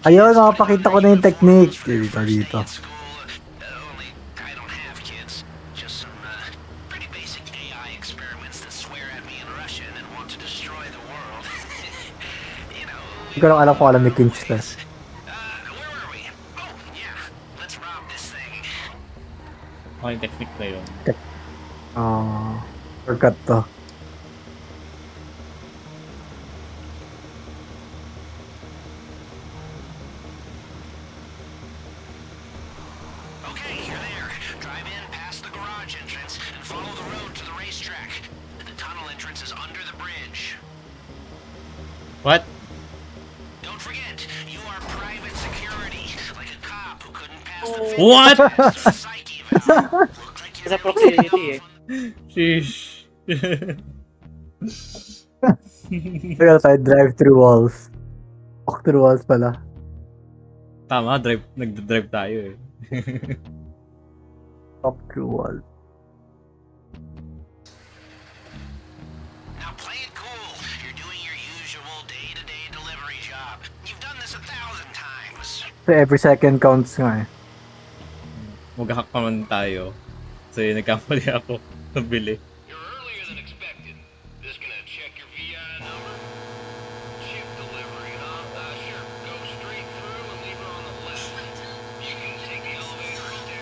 Ayun, makapakita ko na yung technique. Dito. Hindi ko lang alam kung alam ni Kinch to. Okay, yung technique na yun. Shortcut to. What? What? Sa proximity eh. Sheesh. Kaya tayo drive through walls. Walk through walls pala. Tama, nagdadrive tayo eh. Walk through walls. So every second counts nga eh. Mag-hack pa man tayo. So yun, nagkamali ako. Nabili.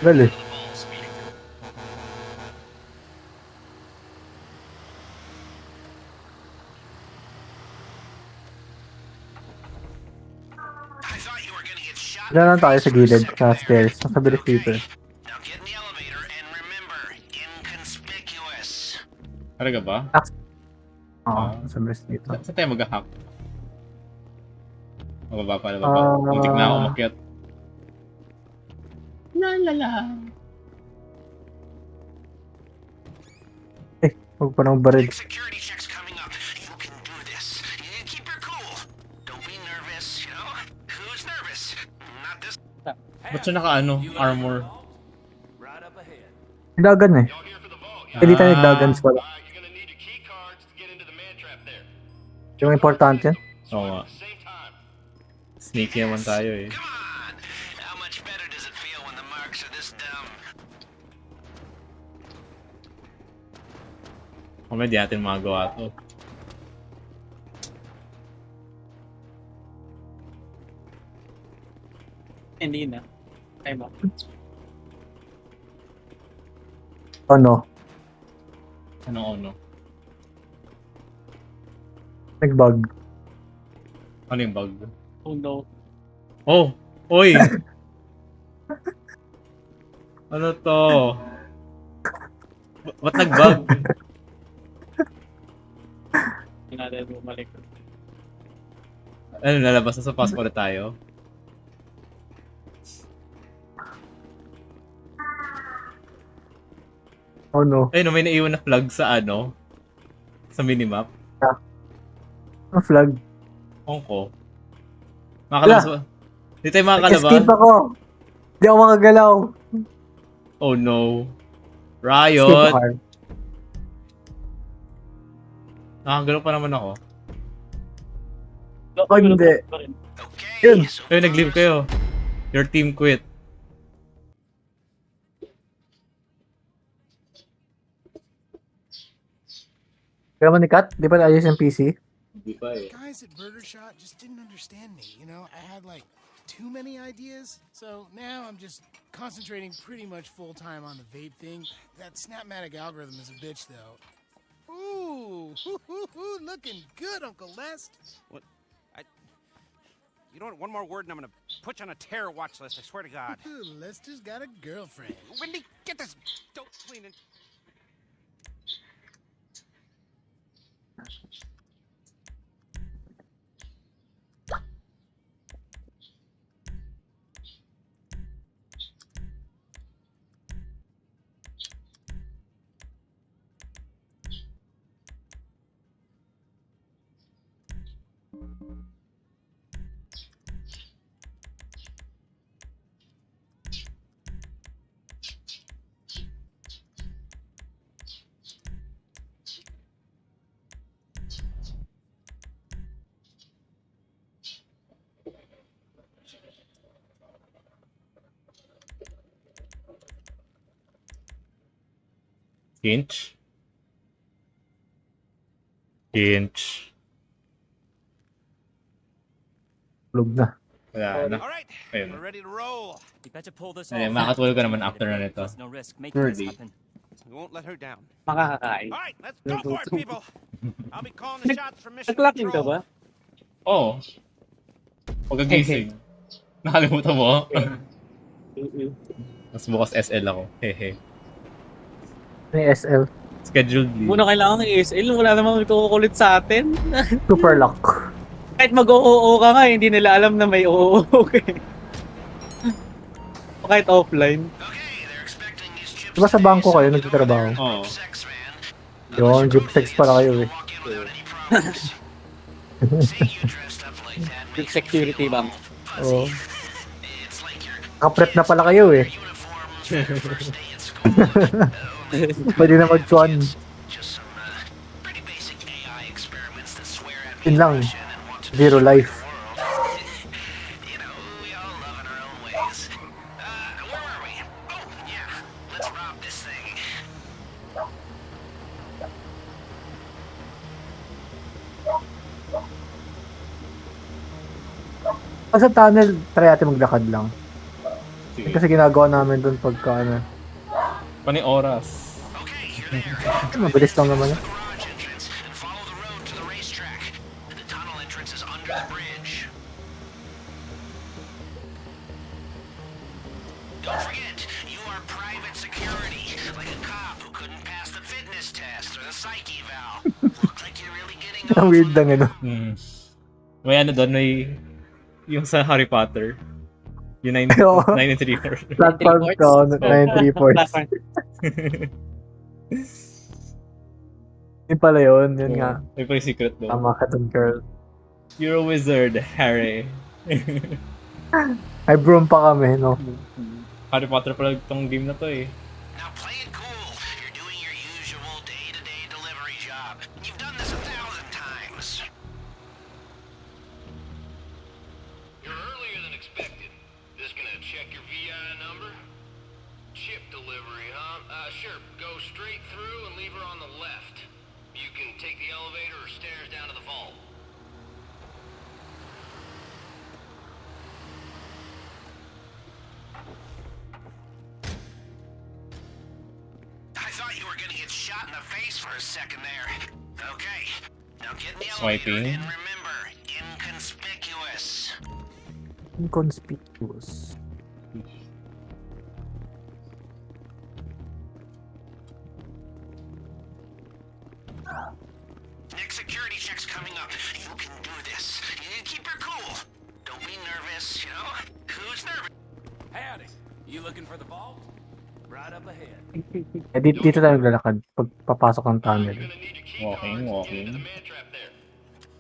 Really? Wala lang tayo sa gilid, sa stairs. Nasa bilis dito eh. Talaga ba? Oo, nasa bilis dito. Saan tayo mag-hack? Mababa pala, baba. Muntik na ako umakyat. Huwag pa ng baril. Ba't siya naka-ano? Armor? Dagan eh. Hindi tayo nagdagan pala. Yung importante yan. Oo nga. Sneaky naman tayo eh. Kung di natin magawa to. Hindi na. Ay ba? Ano? Ano? Nag-bug. Ano yung bug? Oh no. Oh! Oy! Ano to? Ba't nag-bug? Hindi natin bumalik. Ano, lalabas na sa passport tayo? Oh no. Ay no, may naiwan na flag sa ano? Sa minimap. Ang flag. Ko. Makakalabas ba? Di tayo makakalabas? Escape ako. Hindi ako makagalaw. Oh no. Escape Riot! ako. Nakagalaw pa naman ako. Oh, hindi. Yun. Ay, nag-leave kayo. Your team quit. Kaya mo ni Kat? Di ba ayos yung PC? Hindi pa eh. Guys at Burger Shot just didn't understand me. You know, I had like too many ideas. So now I'm just concentrating pretty much full time on the vape thing. That Snapmatic algorithm is a bitch though. Ooh, looking good, Uncle Lest. What? You know what? One more word and I'm gonna put you on a terror watch list. I swear to God. Lester's got a girlfriend. Wendy, get this dope clean and. Hinch? Hinch. Tulog na. Wala na. All right, Ayun. we're ready to roll. You better pull this Ayun, off. makakatulog ka naman after na nito. There's no risk making this Surely. happen. We won't let her down. Makakakain. All right, let's go for it, people. I'll be calling the shots from Mission Nag-clocking ka Control. ba? Oo. Pagkagising. Nakalimutan mo? Mas bukas SL ako. Hehe. May SL. Scheduled leave. Muna kailangan ng ASL, wala namang ikukulit sa atin. Super luck. Kahit mag-OO ka nga, hindi nila alam na may OO ka eh. O kahit offline. Diba sa bangko kayo nagtatrabaho? Oo. Yung jeep sex pala kayo eh. With security bang. Oo. Nakaprep na pala kayo eh. Pwede na mag-chuan. Yun lang. Zero life. Pag sa tunnel, try natin maglakad lang. Sige. Kasi ginagawa namin doon pagka ano. Pani oras. Mabilis lang naman eh. Don't forget, you are private security, like a cop who couldn't pass the fitness test or the psyche eval. Looks like you're really getting Ang weird lang ano. May ano doon, may... Yung sa Harry Potter. Yung 9 Oo. 9 and 3 Platform ko, 9 reports. Platform. Yun pala yun, yun nga. May pa yung secret doon. Tama ka dun, girl. You're a wizard, Harry. May broom pa kami, no? Harry Potter pala itong game na to eh. Now play it cool. You're doing your usual day-to-day delivery job. You've done this 1,000 times. You're earlier than expected. Just gonna check your VI number? Chip delivery, huh? Sure. Go straight through and leave her on the left. You can take the elevator or stairs down to the vault. I thought you were gonna get shot in the face for a second there. Okay. Now get in the Swiping. elevator and remember, inconspicuous. Inconspicuous. Next security check's coming up. You can do this. You need to keep your cool. Don't be nervous, you know? Who's nervous? Howdy. You looking for the vault? Right up ahead. Eh, dito tayo naglalakad pag papasok ng tunnel. You're gonna need your key Walking, cards to get walking. into the man trap there.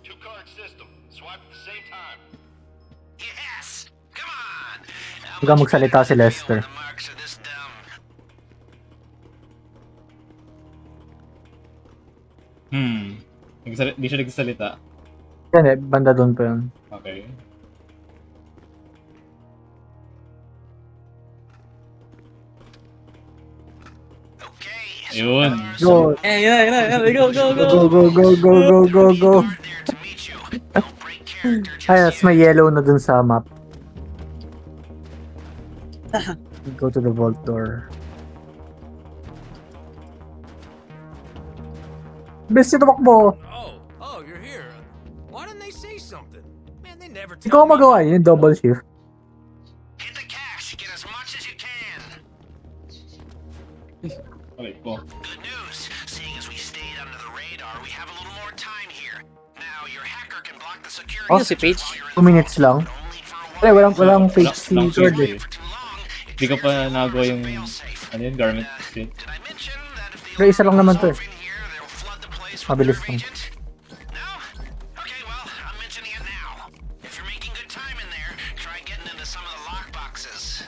2-card system. Swipe at the same time. Yes! Come on! How Hanggang much magsalita si better Lester. feel when the marks are this dumb? Di siya nagsalita. Yan eh, banda doon pa yun. Okay. Okay. Yun. Go! Eh, yun. Go, go, go. Go, go, go, go, go, go, go! There to meet you. Don't break character just Ay, mas yet. may yellow na dun sa map. Go to the vault door. Bes, tumakbo! Oh, you're here. Why didn't they say something? Man, they never Ikaw ang magawa yun, yung double shift. Hit the cash. Get as much as you can. Okay po. Good news. Seeing as we stayed under the radar, we have a little more time here. Now, your hacker can block the security Oh, si Paige. while you're in 2 minutes lang. only for a Ay, walang page si Lang Lord shift eh. eh. for too long. Di ko pa nagawa yung ano yun, garment shit. Did I mention that if the Pero isa lang naman to eh. in here, they'll flood the place with Mabilis their lang. agent? No? Okay, well, I'm mentioning it now. If you're making good time in there, try getting into some of the lock boxes.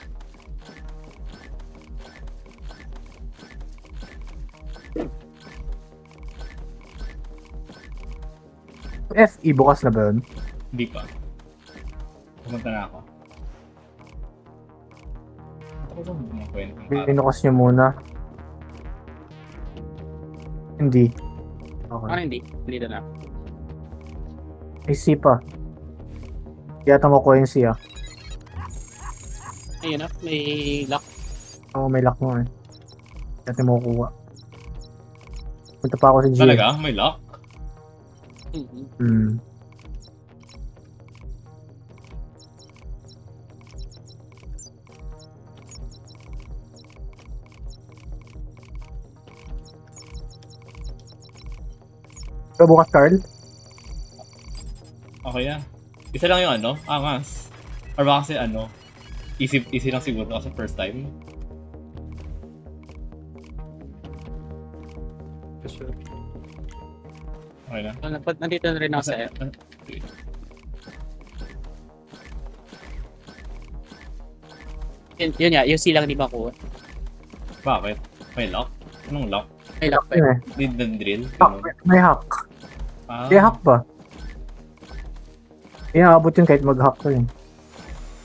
FE, bukas na ba yun? Hindi pa. Pumunta na ako. Ako ba mga kwento? Binukas nyo muna. Hindi. Ano Okay. hindi? Hindi na lang. May C pa. Yata mo ko yung C ah. Ayun na, may lock. Oo, may lock mo eh. Yata mo kukuha. Punta pa ako sa G. Talaga? May lock? Mhm. Hmm. So, bukas, Carl? Okay yan. Isa lang yung ano, angas. Or baka kasi ano, easy lang siguro kasi first time. Okay na. Nandito na rin ako sa yun nga, yung silang di makuha. Bakit? May lock? Anong lock? May lock pa Yun yun. eh. Need the drill? Hack, Ganun. may hack. Ah, May hack ba? Inaabot yun kahit mag-hack ko yun.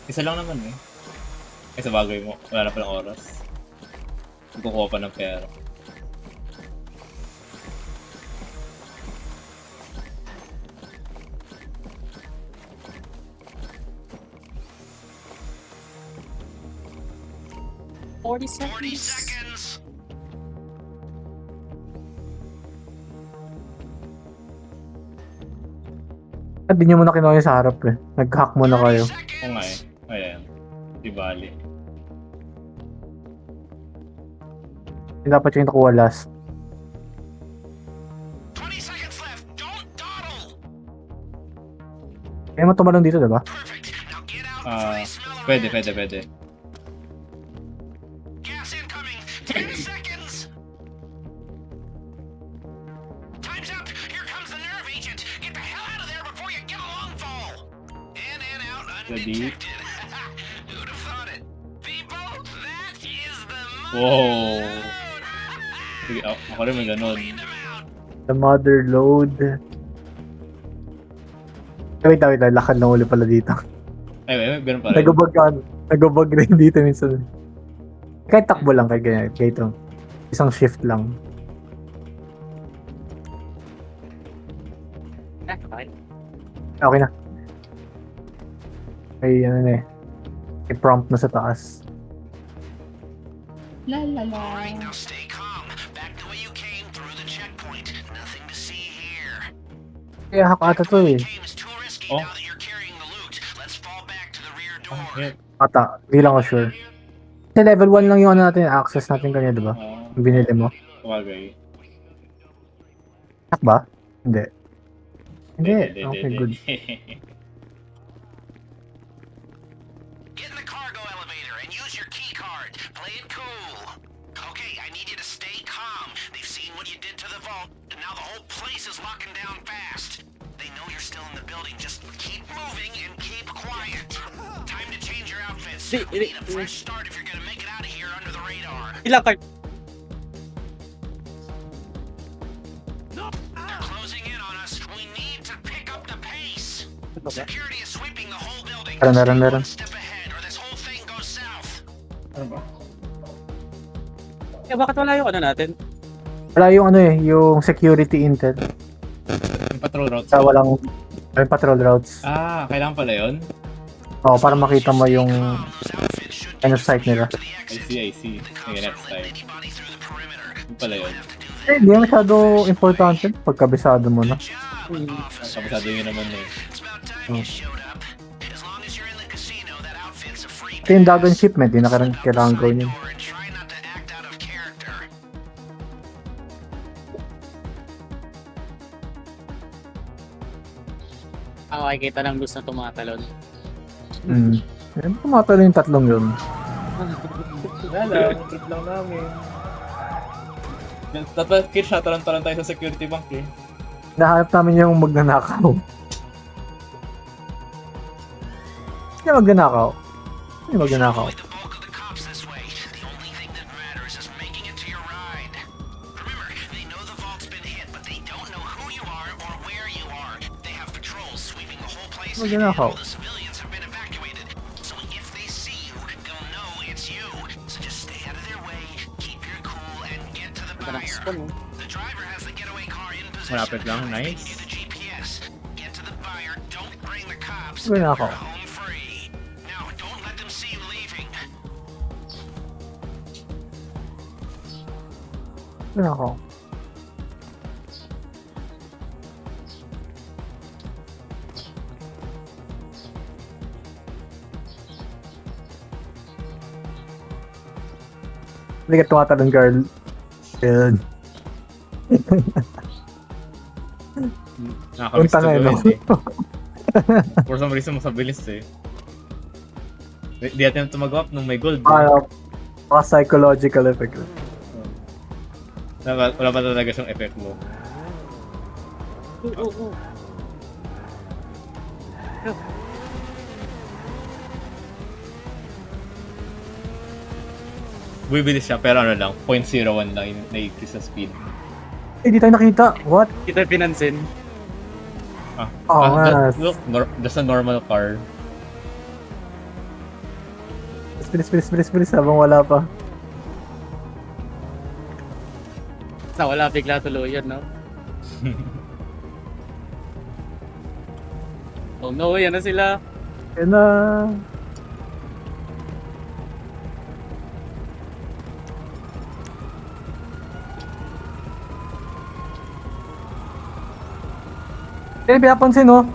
isa lang naman eh. Ay, sa bagay mo. Wala na palang oras. Kukuha pa ng pera. Forty seconds. At di nyo muna kinuha yung sa harap eh. Nag-hack muna kayo. Oo nga eh. Ayan. Di bali. Yung dapat yung nakuha last. 20 seconds left. Don't dawdle. Kaya mo tumalong dito, diba? Perfect. Now get out Ah, before they smell pwede, around. pwede. Gas incoming. 10 seconds. Time's up. Here comes the nerve agent. Get the hell out of there before you get a long fall. In and out Ready? undetected. Who'd have thought it? People, that is the Wow. mode. Sige, ako rin may ganun. Lead them out. The mother load. Wait, lakad lang uli pala dito. Ay, ganun pa rin. Nagubag rin dito minsan. Kahit takbo lang kay ganyan. Kaya ito. Isang shift lang. Okay. Okay na. May ano na eh. May prompt na sa taas. Alright, now stay calm. Back the way you came through the checkpoint. Nothing to see here. Kaya hack ata to eh. Game is too risky Oh. now that you're carrying the loot. Let's fall back to the rear door. Bakit? Ata. Hindi lang ako sure. Kasi level 1 lang yung ano natin. Access natin kanya, diba? Ah, Yung binili mo. sabagay. Hack ba? Hindi. Hindi. Okay, good. Get in the cargo elevator and use your key card. Play it cool. Okay, I need you to stay calm. They've seen what you did to the vault, and now the whole place is locking down fast. They know you're still in the building. Just keep moving and keep quiet. Time to change your outfits. We need a fresh start if you're gonna make it out of here under the radar. Ilang card? They're closing in on us. We need to pick up the pace. Security is sweeping the whole building. Meron. Stay one step ahead or this whole thing goes south. Ano ba? Eh, bakit wala yung ano natin? Wala yung ano eh. Yung security intel. Yung patrol routes. Sa walang may patrol routes. Ah, kailangan pala yun? Oo, para makita mo yung Those outfits should ano site nila. to the exit. I see. Sige, next time. Anybody through the perimeter. Yung pala yun. Eh, hindi masyado importante pagkabisado mo na. Kabisado yun naman eh. It's about time you showed up. As long as you're in the casino, that outfit's a free Ito yung Dagon shipment, hindi na kailangan gawin yun. door and try not to act out of character. Ang makikita ng luz na tumatalon. Hmm. Eh, tumatalo yung tatlong yun. Wala, trip lang namin. Dapat Kirsch, taran-taran tayo sa security bank eh. Nahanap namin yung magnanakaw. Hindi magnanakaw. Hindi magnanakaw. Avoid the bulk of the cops this way. The only thing that matters is making it to your ride. Remember, they know the vault's been hit, but they don't know who you are or where you are. They have patrols sweeping the whole place, and Magnanakaw. all the civilians have been evacuated. So if they see you, they'll know it's you. So just stay out of their way, keep your cool, and get to the Parang buyer. spawn, oh. The driver has the position. Malapit lang, I'm gonna nice. feed you the GPS. Get to the buyer. Don't bring the cops. Wala ako. You're home free. Now, don't let them see you leaving. Ano ako? Hindi ka tumatalon, girl. Yun. Nakakamiss Punta to nga, no? gawin eh. For some reason, mas mabilis eh. Di natin tumagawa nung may gold. Mga psychological effect. Wala pa talaga siyang effect mo. Bumibilis siya, pero ano lang, 0.01 lang yung na-increase sa speed. Eh, di tayo nakita. What? Kita pinansin. Oo nga. Look, that's a normal car. Bilis habang wala pa. Nawala bigla tuluyan, no? Oh no, yan na sila. Yan na. Eh, pinapansin, no?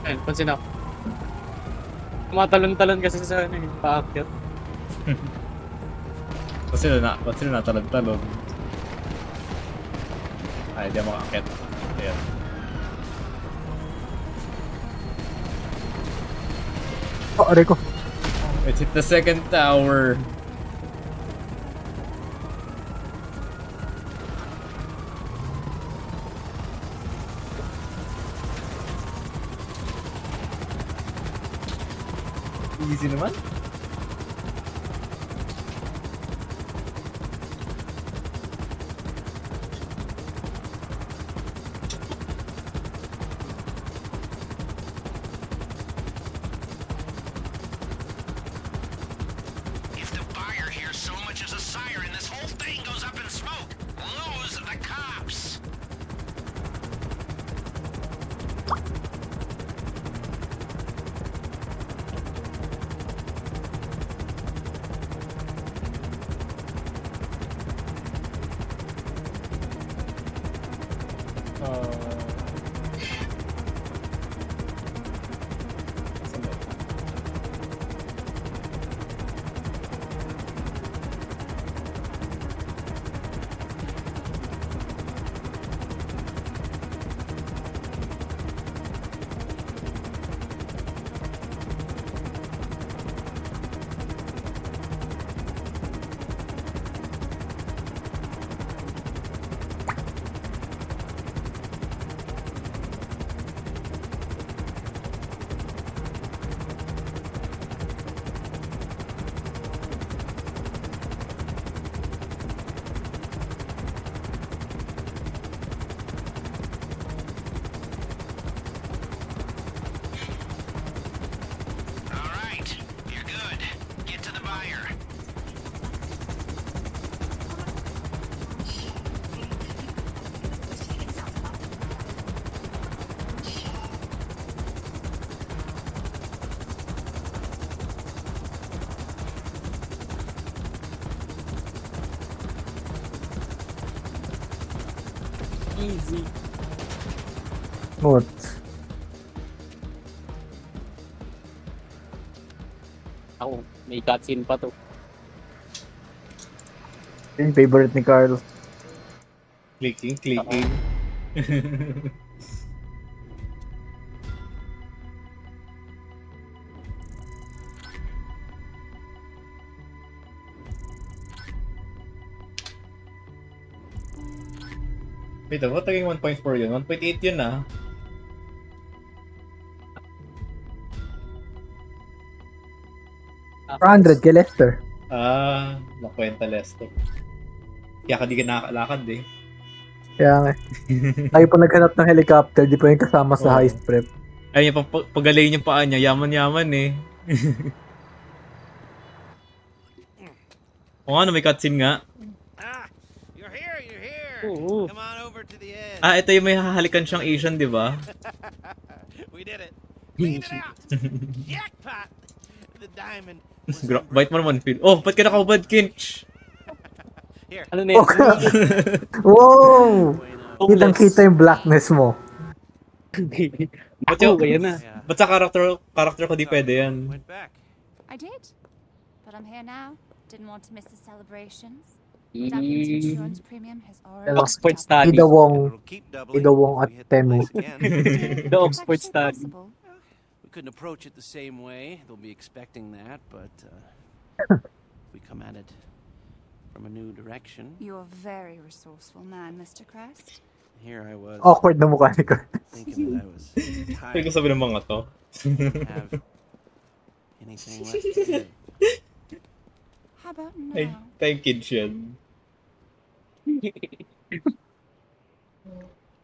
Ayun, pansin ako. Tumatalon-talon kasi sa ano, yung paakyat. Ba't sila natalon-talon? Ay, di makakit. Ayan. Oh, aray ko. Let's hit the second tower. Easy naman. If the buyer hears so much as a siren, this whole thing goes up in smoke. Lose the cops. All right, you're good. Get to the buyer. Easy. What? Ako, may cutscene pa to. Yung favorite ni Carl. Clicking. Wait, ba't naging 1.4 yun? 1.8 yun ah. Ah, 400 kay Lester. Ah, nakwenta Lester. Kaya ka di ka nakakalakad eh. Kaya nga. Tayo pa naghanap ng helicopter, di pa yung kasama sa Oo. heist prep. Ayun yung pagalayin yung paa niya, yaman-yaman eh. O ano, may cutscene nga. Ah, you're here. Oo. Come on over over to the edge. Ah, ito yung may hahalikan siyang Asian, di ba? We did it. Clean it out. Jackpot. The diamond was Bite mo naman, Phil. Oh, ba't ka nakahubad, Kinch? here. Ano na yun? Wow! Homeless. Kitang-kita yung blackness mo. Ba't yung, Ako, yan na. Yeah. ba't sa character ko di pwede yan? Went back. I did, but I'm here now. Didn't want to miss the celebrations. Duncan's insurance premium has already Oxford doubled. study. Ida Wong. It'll keep doubling Ida Wong if at we hit Temu. place again. The Oxford It's study. actually possible. We couldn't approach it the same way. They'll be expecting that, but we come at it from a new direction. You're a very resourceful man, Mr. Crest. Here I was Awkward na mukha ni Kurt. thinking that I was Pwede ko tired. sabi ng mga to. Didn't have anything left to give. How about Ay, now? thank Kinch yan.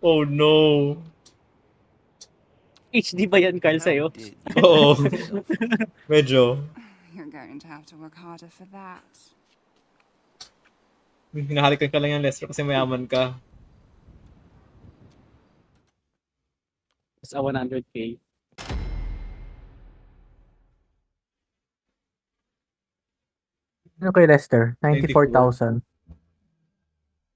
Oh no. HD ba yan, Carl, How sa'yo? did Oo. you- Medyo. You're going to have to work harder for that. Hinahalikan ka lang yan, Lester, kasi mayaman ka. Sa 100k. Ano kay Lester? 94,000.